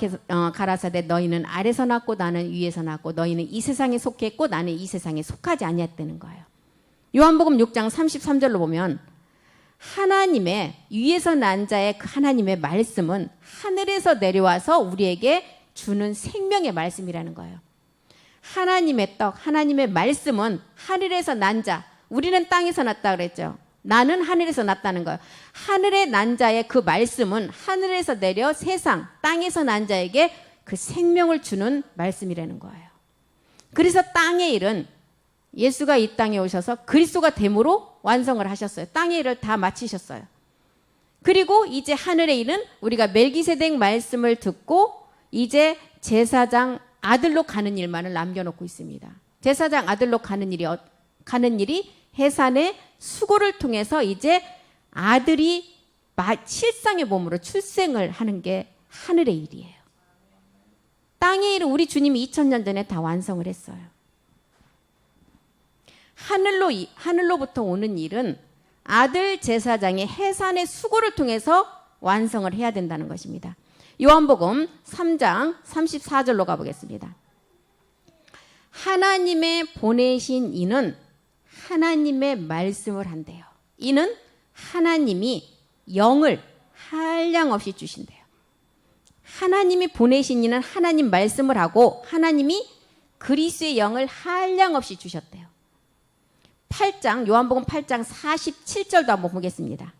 가라사대 너희는 아래서 났고 나는 위에서 났고 너희는 이 세상에 속했고 나는 이 세상에 속하지 아니했다는 거예요. 요한복음 6장 33절로 보면 하나님의 위에서 난 자의 그 하나님의 말씀은 하늘에서 내려와서 우리에게 주는 생명의 말씀이라는 거예요. 하나님의 떡, 하나님의 말씀은 하늘에서 난 자, 우리는 땅에서 났다 그랬죠. 나는 하늘에서 났다는 거예요. 하늘에 난 자의 그 말씀은 하늘에서 내려 세상, 땅에서 난 자에게 그 생명을 주는 말씀이라는 거예요. 그래서 땅의 일은 예수가 이 땅에 오셔서 그리스도가 됨으로 완성을 하셨어요. 땅의 일을 다 마치셨어요. 그리고 이제 하늘의 일은 우리가 멜기세덱 말씀을 듣고 이제 제사장 아들로 가는 일만을 남겨놓고 있습니다. 제사장 아들로 가는 일이 해산의 수고를 통해서 이제 아들이 실상의 몸으로 출생을 하는 게 하늘의 일이에요. 땅의 일은 우리 주님이 2000년 전에 다 완성을 했어요. 하늘로부터 오는 일은 아들 제사장의 해산의 수고를 통해서 완성을 해야 된다는 것입니다. 요한복음 3장 34절로 가보겠습니다. 하나님의 보내신 이는 하나님의 말씀을 한대요. 이는 하나님이 영을 한량없이 주신대요. 하나님이 보내신 이는 하나님 말씀을 하고 하나님이 그리스도의 영을 한량없이 주셨대요. 요한복음 8장 47절도 한번 보겠습니다.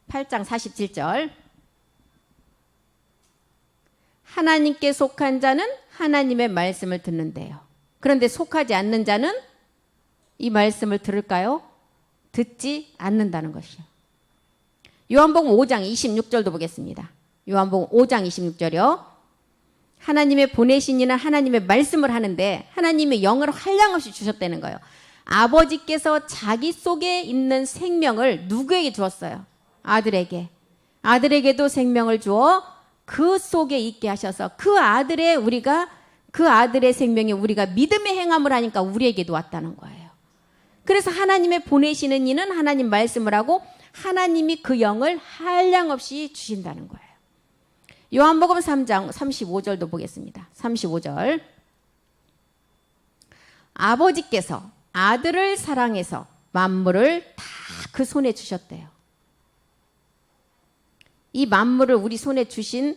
8장 47절. 하나님께 속한 자는 하나님의 말씀을 듣는데요. 그런데 속하지 않는 자는 이 말씀을 들을까요? 듣지 않는다는 것이요. 요한복음 5장 26절도 보겠습니다. 요한복음 5장 26절이요. 하나님의 보내신 이는 하나님의 말씀을 하는데 하나님의 영을 한량없이 주셨다는 거예요. 아버지께서 자기 속에 있는 생명을 누구에게 주었어요? 아들에게. 아들에게도 생명을 주어 그 속에 있게 하셔서 그 아들의 생명이 우리가 믿음의 행함을 하니까 우리에게도 왔다는 거예요. 그래서 하나님의 보내시는 이는 하나님 말씀을 하고 하나님이 그 영을 한량없이 주신다는 거예요. 요한복음 3장 35절도 보겠습니다. 35절. 아버지께서 아들을 사랑해서 만물을 다 그 손에 주셨대요. 이 만물을 우리 손에 주신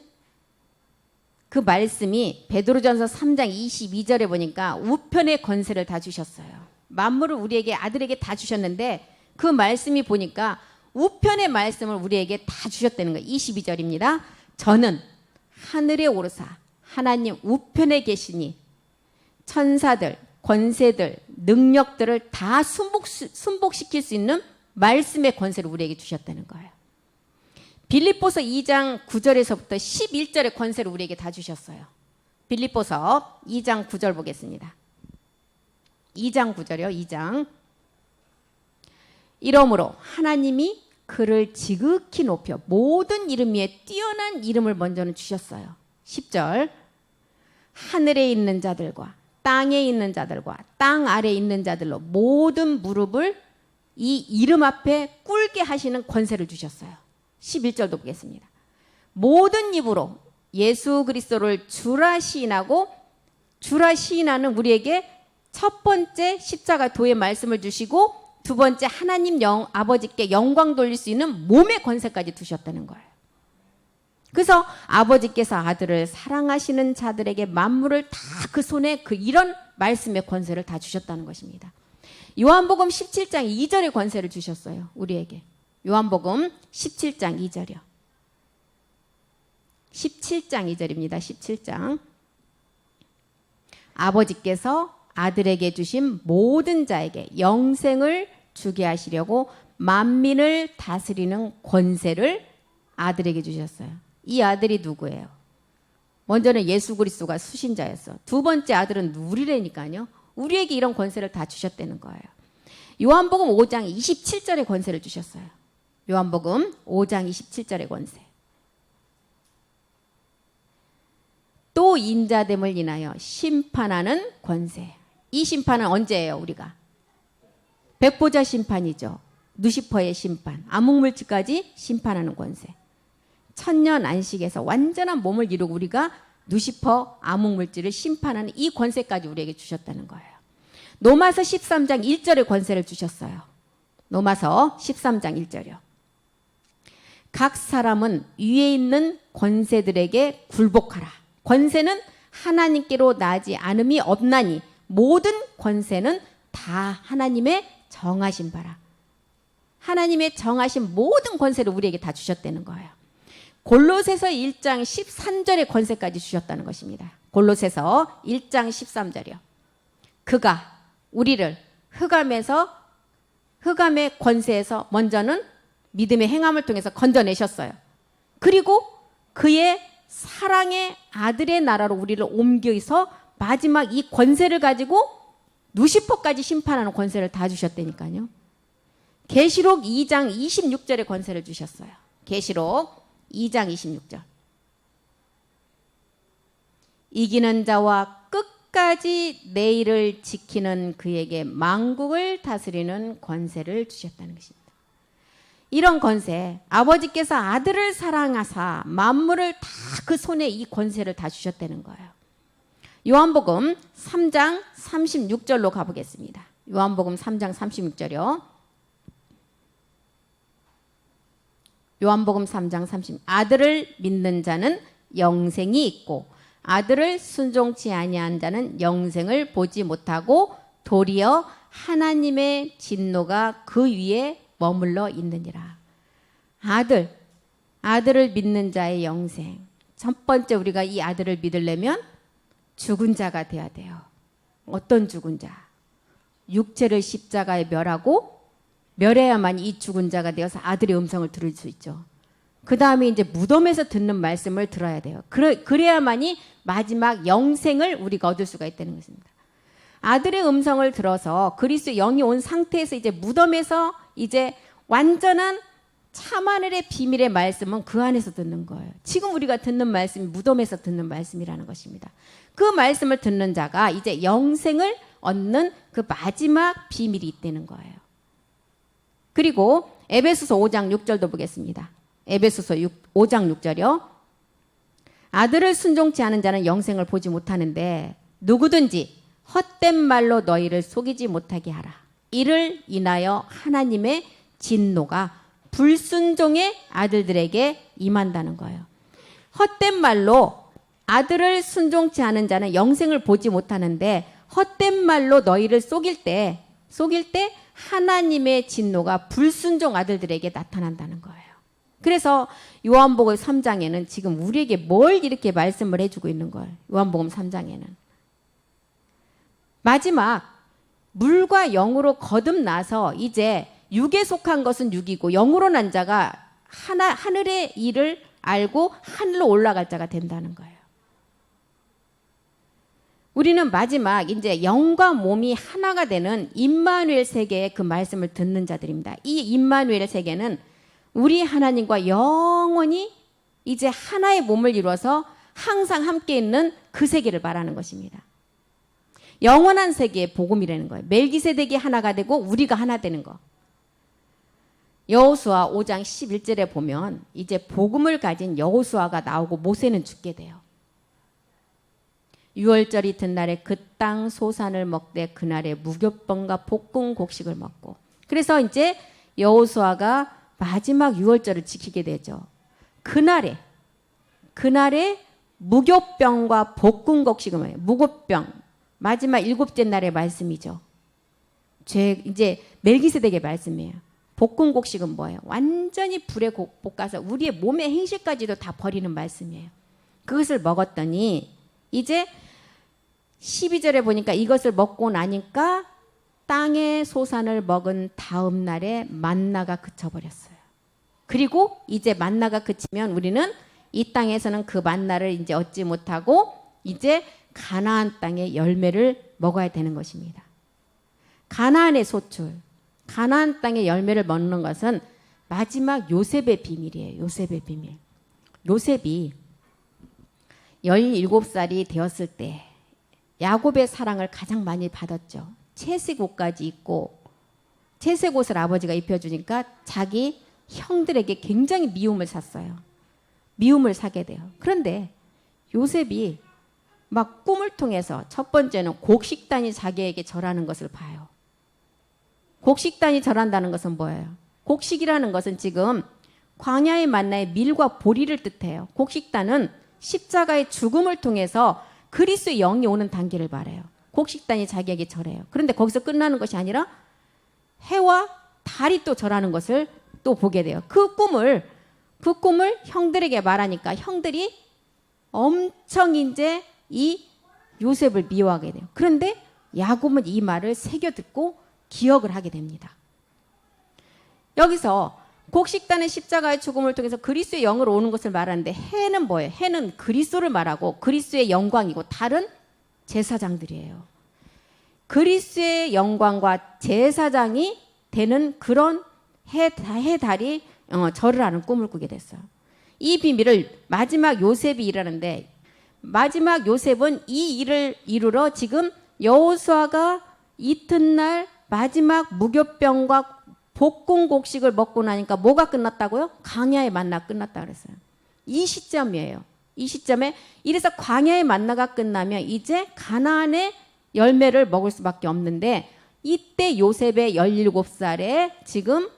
그 말씀이 베드로전서 3장 22절에 보니까 우편의 권세를 다 주셨어요. 만물을 우리에게 아들에게 다 주셨는데 그 말씀이 보니까 우편의 말씀을 우리에게 다 주셨다는 거예요. 22절입니다. 저는 하늘에 오르사 하나님 우편에 계시니 천사들, 권세들, 능력들을 다 순복시킬 수 있는 말씀의 권세를 우리에게 주셨다는 거예요. 빌립보서 2장 9절에서부터 11절의 권세를 우리에게 다 주셨어요. 빌립보서 2장 9절 보겠습니다. 2장 9절이요. 2장. 이러므로 하나님이 그를 지극히 높여 모든 이름 위에 뛰어난 이름을 먼저는 주셨어요. 10절. 하늘에 있는 자들과 땅에 있는 자들과 땅 아래에 있는 자들로 모든 무릎을 이 이름 앞에 꿇게 하시는 권세를 주셨어요. 11절도 보겠습니다. 모든 입으로 예수 그리스도를 주라 시인하고 주라 시인하는 우리에게 첫 번째 십자가 도의 말씀을 주시고 두 번째 하나님 아버지께 영광 돌릴 수 있는 몸의 권세까지 두셨다는 거예요. 그래서 아버지께서 아들을 사랑하시는 자들에게 만물을 다 그 손에 이런 말씀의 권세를 다 주셨다는 것입니다. 요한복음 17장 2절의 권세를 주셨어요. 우리에게. 요한복음 17장 2절이요. 17장 2절입니다. 17장. 아버지께서 아들에게 주신 모든 자에게 영생을 주게 하시려고 만민을 다스리는 권세를 아들에게 주셨어요. 이 아들이 누구예요? 먼저는 예수 그리스도가 수신자였어. 두 번째 아들은 우리라니까요. 우리에게 이런 권세를 다 주셨다는 거예요. 요한복음 5장 27절의 권세를 주셨어요. 요한복음 5장 27절의 권세. 또 인자됨을 인하여 심판하는 권세. 이 심판은 언제예요, 우리가? 백보자 심판이죠. 누시퍼의 심판, 암흑물질까지 심판하는 권세. 천년 안식에서 완전한 몸을 이루고 우리가 누시퍼 암흑물질을 심판하는 이 권세까지 우리에게 주셨다는 거예요. 로마서 13장 1절의 권세를 주셨어요. 로마서 13장 1절이요. 각 사람은 위에 있는 권세들에게 굴복하라. 권세는 하나님께로 나지 않음이 없나니 모든 권세는 다 하나님의 정하신 바라. 하나님의 정하신 모든 권세를 우리에게 다 주셨다는 거예요. 골로새서 1장 13절의 권세까지 주셨다는 것입니다. 골로새서 1장 13절이요. 그가 우리를 흑암의 권세에서 먼저는 믿음의 행함을 통해서 건져내셨어요. 그리고 그의 사랑의 아들의 나라로 우리를 옮겨서 마지막 이 권세를 가지고 누시퍼까지 심판하는 권세를 다 주셨다니까요. 계시록 2장 26절의 권세를 주셨어요. 계시록 2장 26절. 이기는 자와 끝까지 내일을 지키는 그에게 만국을 다스리는 권세를 주셨다는 것입니다. 이런 권세, 아버지께서 아들을 사랑하사 만물을 다 그 손에 이 권세를 다 주셨다는 거예요. 요한복음 3장 36절로 가보겠습니다. 요한복음 3장 36절이요. 요한복음 3장 30. 아들을 믿는 자는 영생이 있고 아들을 순종치 아니한 자는 영생을 보지 못하고 도리어 하나님의 진노가 그 위에 머물러 있느니라. 아들을 믿는 자의 영생, 첫 번째 우리가 이 아들을 믿으려면 죽은 자가 돼야 돼요. 어떤 죽은 자? 육체를 십자가에 멸하고 멸해야만 이 죽은 자가 되어서 아들의 음성을 들을 수 있죠. 그 다음에 이제 무덤에서 듣는 말씀을 들어야 돼요. 그래야만이 마지막 영생을 우리가 얻을 수가 있다는 것입니다. 아들의 음성을 들어서 그리스도의 영이 온 상태에서 이제 무덤에서 이제 완전한 참하늘의 비밀의 말씀은 그 안에서 듣는 거예요. 지금 우리가 듣는 말씀이 무덤에서 듣는 말씀이라는 것입니다. 그 말씀을 듣는 자가 이제 영생을 얻는 그 마지막 비밀이 있다는 거예요. 그리고 에베소서 5장 6절도 보겠습니다. 에베소서 5장 6절이요. 아들을 순종치 않은 자는 영생을 보지 못하는데 누구든지 헛된 말로 너희를 속이지 못하게 하라. 이를 인하여 하나님의 진노가 불순종의 아들들에게 임한다는 거예요. 헛된 말로 아들을 순종치 않은 자는 영생을 보지 못하는데 헛된 말로 너희를 속일 때 하나님의 진노가 불순종 아들들에게 나타난다는 거예요. 그래서 요한복음 3장에는 지금 우리에게 뭘 이렇게 말씀을 해주고 있는 거예요. 요한복음 3장에는. 마지막 물과 영으로 거듭나서 이제 육에 속한 것은 육이고 영으로 난 자가 하늘의 일을 알고 하늘로 올라갈 자가 된다는 거예요. 우리는 마지막 이제 영과 몸이 하나가 되는 임마누엘 세계의 그 말씀을 듣는 자들입니다. 이 임마누엘 세계는 우리 하나님과 영원히 이제 하나의 몸을 이루어서 항상 함께 있는 그 세계를 말하는 것입니다. 영원한 세계의 복음이라는 거예요. 멜기세덱이 하나가 되고 우리가 하나 되는 거. 여호수아 5장 11절에 보면 이제 복음을 가진 여호수아가 나오고 모세는 죽게 돼요. 6월절 이튿날에 그 땅 소산을 먹되 그날에 무교병과 볶은 곡식을 먹고, 그래서 이제 여호수아가 마지막 6월절을 지키게 되죠. 그날에 무교병과 볶은 곡식을 먹어요. 무교병 마지막 7째 날의 말씀이죠. 이제 멜기세덱의 말씀이에요. 볶은 곡식은 뭐예요? 완전히 불에 볶아서 우리의 몸의 행실까지도 다 버리는 말씀이에요. 그것을 먹었더니 이제 12절에 보니까 이것을 먹고 나니까 땅의 소산을 먹은 다음 날에 만나가 그쳐버렸어요. 그리고 이제 만나가 그치면 우리는 이 땅에서는 그 만나를 이제 얻지 못하고 이제 가나안 땅의 열매를 먹어야 되는 것입니다. 가나안의 소출, 가나안 땅의 열매를 먹는 것은 마지막 요셉의 비밀이에요. 요셉의 비밀. 요셉이 17살이 되었을 때 야곱의 사랑을 가장 많이 받았죠. 채색 옷까지 입고 채색 옷을 아버지가 입혀주니까 자기 형들에게 굉장히 미움을 샀어요. 미움을 사게 돼요. 그런데 요셉이 막 꿈을 통해서 첫 번째는 곡식단이 자기에게 절하는 것을 봐요. 곡식단이 절한다는 것은 뭐예요? 곡식이라는 것은 지금 광야의 만나의 밀과 보리를 뜻해요. 곡식단은 십자가의 죽음을 통해서 그리스도의 영이 오는 단계를 말해요. 곡식단이 자기에게 절해요. 그런데 거기서 끝나는 것이 아니라 해와 달이 또 절하는 것을 또 보게 돼요. 그 꿈을 형들에게 말하니까 형들이 엄청 이제 이 요셉을 미워하게 돼요. 그런데 야곱은 이 말을 새겨 듣고 기억을 하게 됩니다. 여기서 곡식단은 십자가의 죽음을 통해서 그리스도의 영으로 오는 것을 말하는데 해는 뭐예요? 해는 그리스도를 말하고 그리스도의 영광이고 달은 제사장들이에요. 그리스도의 영광과 제사장이 되는 그런 해 달이 절을 하는 꿈을 꾸게 됐어요. 이 비밀을 마지막 요셉이 일하는데 마지막 요셉은 이 일을 이루러 지금 여호수아가 이튿날 마지막 무교병과 볶은 곡식을 먹고 나니까 뭐가 끝났다고요? 광야의 만나 끝났다 그랬어요. 이 시점이에요. 이 시점에 이래서 광야의 만나가 끝나면 이제 가나안의 열매를 먹을 수밖에 없는데 이때 요셉의 17살에 지금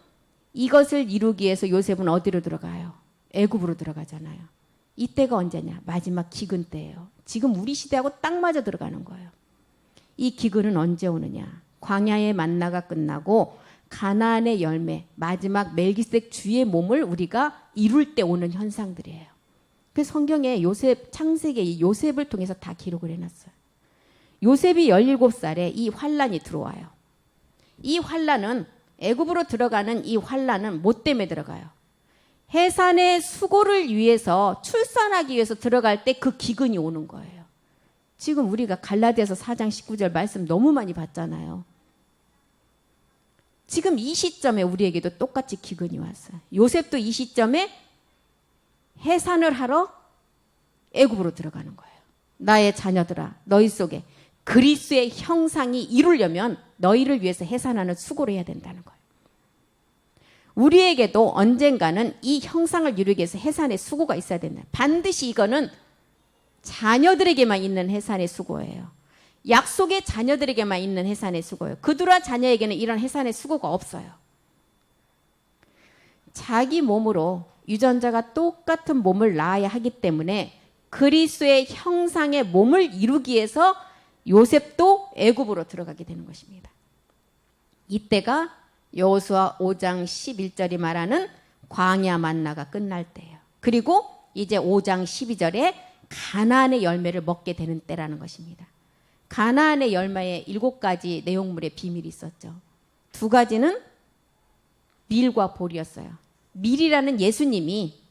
이것을 이루기 위해서 요셉은 어디로 들어가요? 애굽으로 들어가잖아요. 이때가 언제냐? 마지막 기근 때예요. 지금 우리 시대하고 딱 맞아 들어가는 거예요. 이 기근은 언제 오느냐? 광야의 만나가 끝나고 가나안의 열매, 마지막 멜기세덱 주의 몸을 우리가 이룰 때 오는 현상들이에요. 그 성경에 요셉 창세기에 이 요셉을 통해서 다 기록을 해놨어요. 요셉이 17살에 이 환란이 들어와요. 이 환란은 애굽으로 들어가는 이 환란은 뭐 때문에 들어가요? 해산의 수고를 위해서 출산하기 위해서 들어갈 때 그 기근이 오는 거예요. 지금 우리가 갈라디아서 4장 19절 말씀 너무 많이 봤잖아요. 지금 이 시점에 우리에게도 똑같이 기근이 왔어요. 요셉도 이 시점에 해산을 하러 애굽으로 들어가는 거예요. 나의 자녀들아, 너희 속에 그리스도의 형상이 이루려면 너희를 위해서 해산하는 수고를 해야 된다는 거예요. 우리에게도 언젠가는 이 형상을 이루기 위해서 해산의 수고가 있어야 된다. 반드시 이거는 자녀들에게만 있는 해산의 수고예요. 약속의 자녀들에게만 있는 해산의 수고예요. 그들과 자녀에게는 이런 해산의 수고가 없어요. 자기 몸으로 유전자가 똑같은 몸을 낳아야 하기 때문에 그리스도의 형상의 몸을 이루기 위해서 요셉도 애굽으로 들어가게 되는 것입니다. 이때가 여호수아 5장 11절이 말하는 광야 만나가 끝날 때예요. 그리고 이제 5장 12절에 가나안의 열매를 먹게 되는 때라는 것입니다. 가나안의 열매에 7가지 내용물의 비밀이 있었죠. 2가지는 밀과 볼이었어요. 밀이라는 예수님이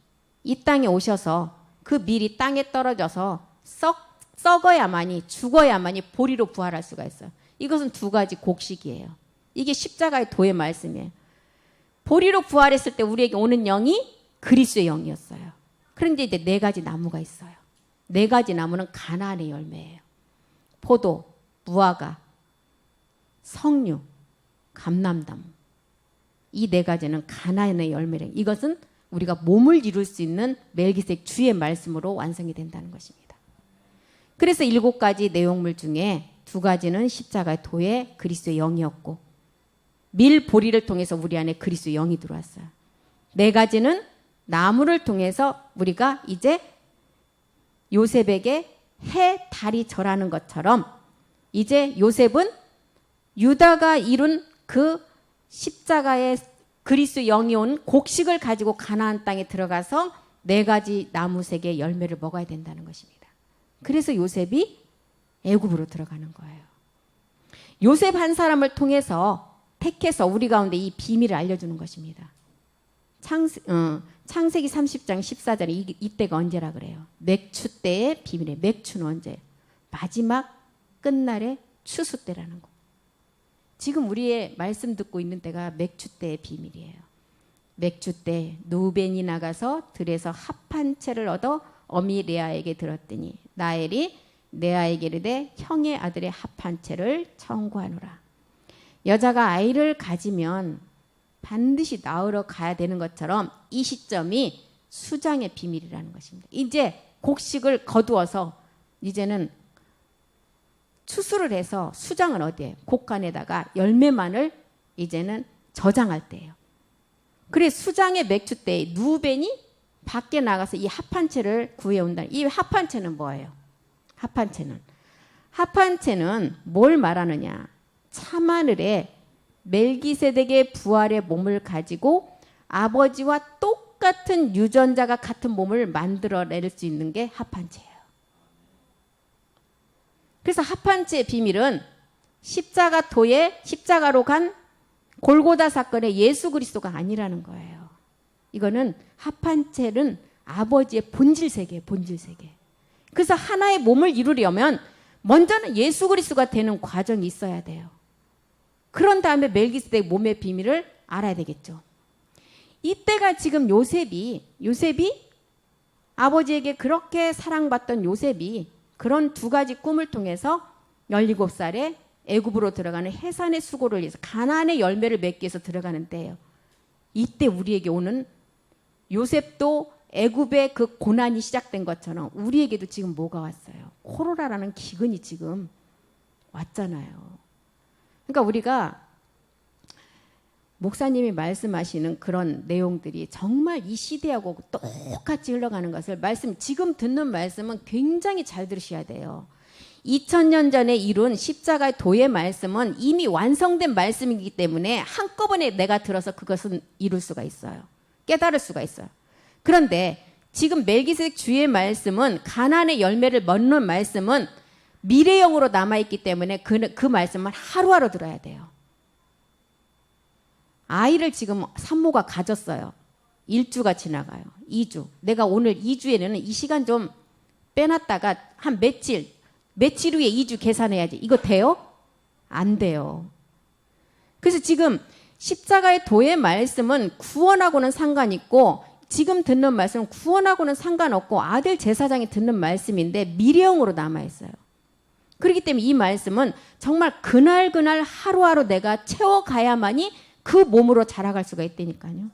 이 땅에 오셔서 그 밀이 땅에 떨어져서 썩어야만이, 죽어야만이 보리로 부활할 수가 있어요. 이것은 2가지 곡식이에요. 이게 십자가의 도의 말씀이에요. 보리로 부활했을 때 우리에게 오는 영이 그리스도의 영이었어요. 그런데 이제 4가지 나무가 있어요. 4가지 나무는 가나안의 열매예요. 포도, 무화과, 석류, 감람나무. 이 4가지는 가나안의 열매래요. 이것은 우리가 몸을 이룰 수 있는 멜기세덱 주의 말씀으로 완성이 된다는 것입니다. 그래서 7가지 내용물 중에 2가지는 십자가의 도의 그리스도의 영이었고 밀 보리를 통해서 우리 안에 그리스도의 영이 들어왔어요. 4가지는 나무를 통해서 우리가 이제 요셉에게 해, 달이 절하는 것처럼 이제 요셉은 유다가 이룬 그 십자가의 그리스도 영이 온 곡식을 가지고 가나안 땅에 들어가서 4가지 나무색의 열매를 먹어야 된다는 것입니다. 그래서 요셉이 애굽으로 들어가는 거예요. 요셉 한 사람을 통해서 택해서 우리 가운데 이 비밀을 알려주는 것입니다. 창세기 30장 14절에 이때가 언제라 그래요? 맥추 때의 비밀이에요. 맥추는 언제? 마지막 끝날의 추수 때라는 거. 지금 우리의 말씀 듣고 있는 때가 맥추 때의 비밀이에요. 맥추 때 누벤이 나가서 들에서 합한 채를 얻어 어미 레아에게 들었더니 라헬이 레아에게 이르되 형의 아들의 합한 채를 청구하노라. 여자가 아이를 가지면 반드시 낳으러 가야 되는 것처럼 이 시점이 수장의 비밀이라는 것입니다. 이제 곡식을 거두어서 이제는 추수를 해서 수장은 어디에? 곡간에다가 열매만을 이제는 저장할 때예요. 그래 수장의 맥추 때 누벤이 밖에 나가서 이 합한채를 구해온다. 이 합한채는 뭐예요? 합한채는 뭘 말하느냐? 참하늘에 멜기세덱의 부활의 몸을 가지고 아버지와 똑같은 유전자가 같은 몸을 만들어낼 수 있는 게 합한채예요. 그래서 합한채의 비밀은 십자가로 간 골고다 사건의 예수 그리스도가 아니라는 거예요. 이거는 합한채는 아버지의 본질 세계예요. 본질 세계. 그래서 하나의 몸을 이루려면 먼저는 예수 그리스도가 되는 과정이 있어야 돼요. 그런 다음에 멜기세덱 몸의 비밀을 알아야 되겠죠. 이때가 지금 요셉이 아버지에게 그렇게 사랑받던 요셉이 그런 2가지 꿈을 통해서 17살에 애굽으로 들어가는 해산의 수고를 위해서 가나안의 열매를 맺기 위해서 들어가는 때예요. 이때 우리에게 오는 요셉도 애굽의 그 고난이 시작된 것처럼 우리에게도 지금 뭐가 왔어요? 코로나라는 기근이 지금 왔잖아요. 그러니까 우리가 목사님이 말씀하시는 그런 내용들이 정말 이 시대하고 똑같이 흘러가는 것을 지금 듣는 말씀은 굉장히 잘 들으셔야 돼요. 2000년 전에 이룬 십자가의 도의 말씀은 이미 완성된 말씀이기 때문에 한꺼번에 내가 들어서 그것은 이룰 수가 있어요. 깨달을 수가 있어요. 그런데 지금 멜기세덱 주의 말씀은 가나안의 열매를 먹는 말씀은 미래형으로 남아있기 때문에 그 말씀만 하루하루 들어야 돼요. 아이를 지금 산모가 가졌어요. 1주가 지나가요. 2주. 내가 오늘 2주에는 이 시간 좀 빼놨다가 한 며칠 후에 2주 계산해야지. 이거 돼요? 안 돼요. 그래서 지금 십자가의 도의 말씀은 구원하고는 상관있고 지금 듣는 말씀은 구원하고는 상관없고 아들 제사장이 듣는 말씀인데 미래형으로 남아있어요. 그렇기 때문에 이 말씀은 정말 그날 하루하루 내가 채워가야만이 그 몸으로 자라갈 수가 있다니까요.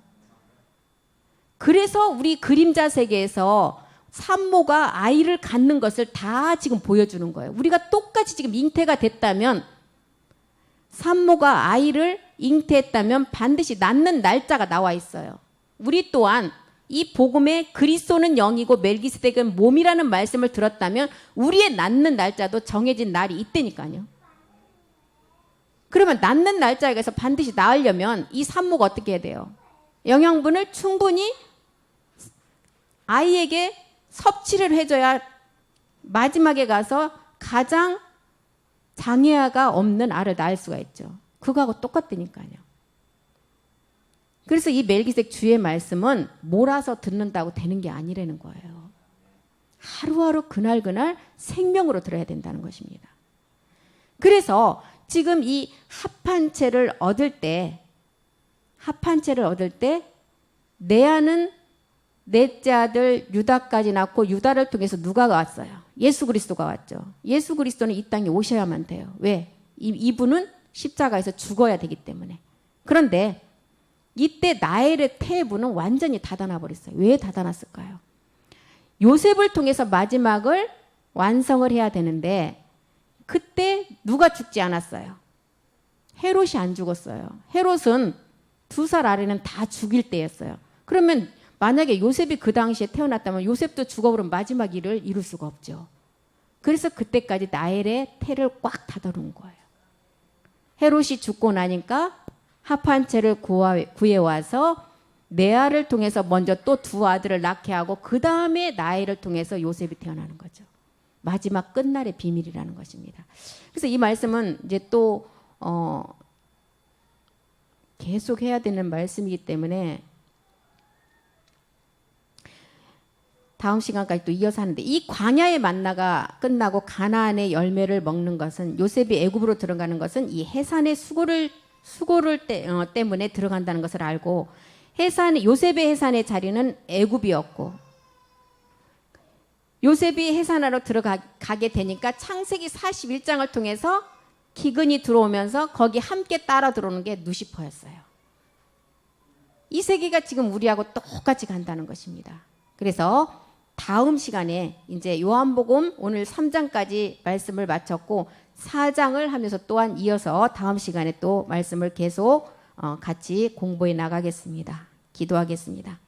그래서 우리 그림자 세계에서 산모가 아이를 갖는 것을 다 지금 보여주는 거예요. 우리가 똑같이 지금 잉태가 됐다면 산모가 아이를 잉태했다면 반드시 낳는 날짜가 나와 있어요. 우리 또한 이 복음에 그리스도는 영이고 멜기세덱은 몸이라는 말씀을 들었다면 우리의 낳는 날짜도 정해진 날이 있다니까요. 그러면 낳는 날짜에 가서 반드시 낳으려면 이 산모가 어떻게 해야 돼요? 영양분을 충분히 아이에게 섭취를 해줘야 마지막에 가서 가장 장애아가 없는 알을 낳을 수가 있죠. 그거하고 똑같다니까요. 그래서 이 멜기세덱 주의 말씀은 몰아서 듣는다고 되는 게 아니라는 거예요. 하루하루 그날 생명으로 들어야 된다는 것입니다. 그래서 지금 이 합한체를 얻을 때 레아는 넷째 아들 유다까지 낳고 유다를 통해서 누가 왔어요? 예수 그리스도가 왔죠. 예수 그리스도는 이 땅에 오셔야만 돼요. 왜? 이분은 십자가에서 죽어야 되기 때문에. 그런데 이때 나엘의 태부는 완전히 닫아놔 버렸어요. 왜 닫아놨을까요? 요셉을 통해서 마지막을 완성을 해야 되는데 그때 누가 죽지 않았어요? 헤롯이 안 죽었어요. 헤롯은 2살 아래는 다 죽일 때였어요. 그러면 만약에 요셉이 그 당시에 태어났다면 요셉도 죽어버리면 마지막 일을 이룰 수가 없죠. 그래서 그때까지 나엘의 태를 꽉 닫아놓은 거예요. 헤롯이 죽고 나니까 합한체를 구해와서 레아를 통해서 먼저 또 2 아들을 낳게 하고 그 다음에 나엘을 통해서 요셉이 태어나는 거죠. 마지막 끝날의 비밀이라는 것입니다. 그래서 이 말씀은 이제 또 계속 해야 되는 말씀이기 때문에 다음 시간까지 또 이어서 하는데 이 광야의 만나가 끝나고 가나안의 열매를 먹는 것은 요셉이 애굽으로 들어가는 것은 이 해산의 수고를 때문에 들어간다는 것을 알고 요셉의 해산의 자리는 애굽이었고 요셉이 해산하러 들어가게 되니까 창세기 41장을 통해서 기근이 들어오면서 거기 함께 따라 들어오는 게 누시퍼였어요. 이 세계가 지금 우리하고 똑같이 간다는 것입니다. 그래서 다음 시간에 이제 요한복음 오늘 3장까지 말씀을 마쳤고 4장을 하면서 또한 이어서 다음 시간에 또 말씀을 계속 같이 공부해 나가겠습니다. 기도하겠습니다.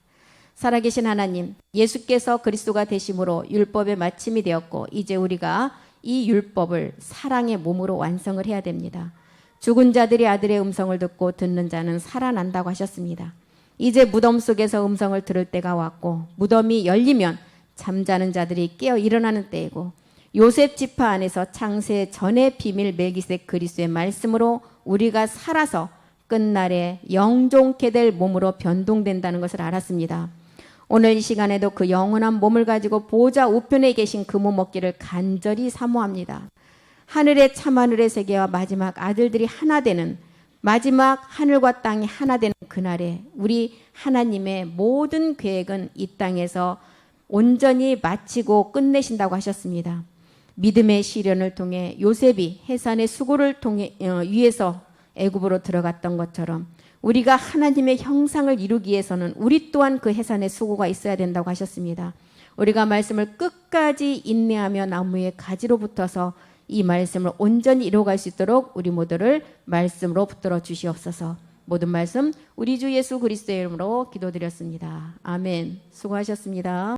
살아계신 하나님, 예수께서 그리스도가 되심으로 율법의 마침이 되었고 이제 우리가 이 율법을 사랑의 몸으로 완성을 해야 됩니다. 죽은 자들이 아들의 음성을 듣고 듣는 자는 살아난다고 하셨습니다. 이제 무덤 속에서 음성을 들을 때가 왔고 무덤이 열리면 잠자는 자들이 깨어 일어나는 때이고 요셉 지파 안에서 창세 전의 비밀 멜기세덱 그리스도의 말씀으로 우리가 살아서 끝날에 영존케 될 몸으로 변동된다는 것을 알았습니다. 오늘 이 시간에도 그 영원한 몸을 가지고 보좌 우편에 계신 그 몸 얻기를 간절히 사모합니다. 하늘의 참하늘의 세계와 마지막 아들들이 하나 되는 마지막 하늘과 땅이 하나 되는 그날에 우리 하나님의 모든 계획은 이 땅에서 온전히 마치고 끝내신다고 하셨습니다. 믿음의 시련을 통해 요셉이 해산의 수고를 위해서 애굽으로 들어갔던 것처럼 우리가 하나님의 형상을 이루기 위해서는 우리 또한 그 해산의 수고가 있어야 된다고 하셨습니다. 우리가 말씀을 끝까지 인내하며 나무의 가지로 붙어서 이 말씀을 온전히 이루어갈 수 있도록 우리 모두를 말씀으로 붙들어 주시옵소서. 모든 말씀 우리 주 예수 그리스도의 이름으로 기도드렸습니다. 아멘. 수고하셨습니다.